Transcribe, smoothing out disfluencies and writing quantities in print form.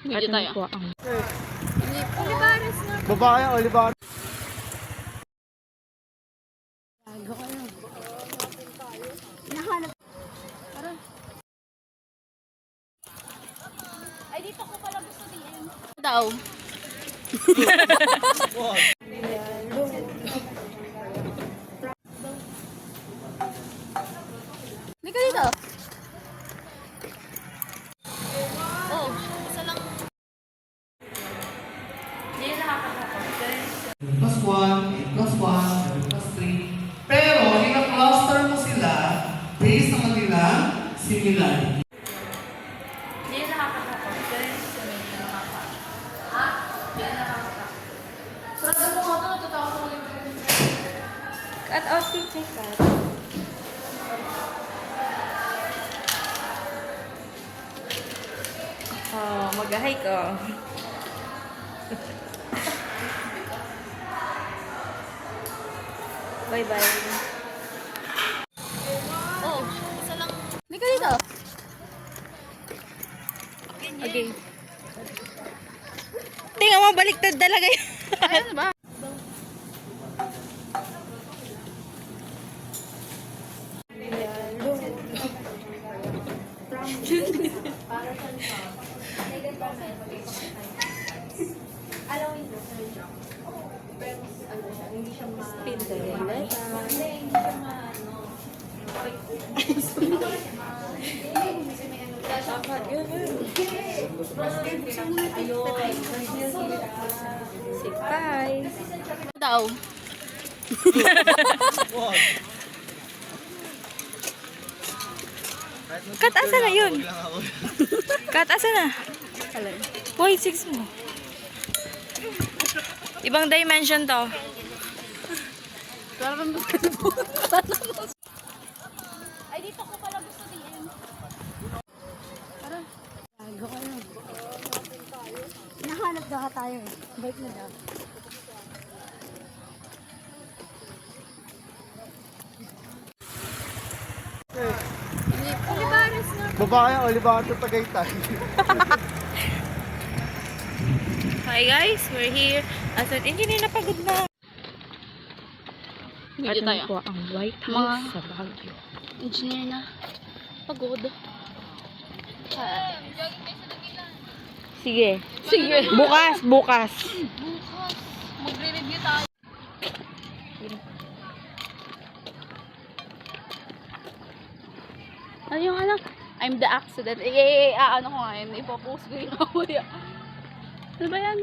Video tayo. Po ang Olivares na. Babae, Olivares. Nahanap. Ay, dito ko pala gusto din. Daw. Hindi ka dito. Oh, isa lang. Hindi na nakakapag. +1, +1, +3. Pero, ina-cluster mo sila based sa kanilang similarity. Hindi na nakakapag. Sa medyo nakakapag. Ha? Hindi na nakakapag. Sarap mo nga ito. Natatawa ko ulit. cut out picture cut. Oh, mag-hi ko. Bye-bye. Oh, isa lang. Hindi ka dito. Okay. Tingnan mo, baliktad talaga yun. Ayun ba? Bye. Daw. Cut, asa na yun? Cut, asa na? Why, 6 mo? Ibang dimension to. Ay, dito ko pala gusto din. Gago kayo. Nahanap daw tayo eh. Bait na daw. Olivares na. Babae, Olivares sa Tagaytay. Hi guys, we're here. As an engineer na pagod na. Video tayo. Po ang White House Mga- sa Baguio. Engineer na. Pagod. Sige. Sige. Bukas, bukas. Bukas. Magre-review tayo. Ano yung alam? I'm the accident. Ano ko nga yun. Ipopost ko yung ako. Ano ba yan?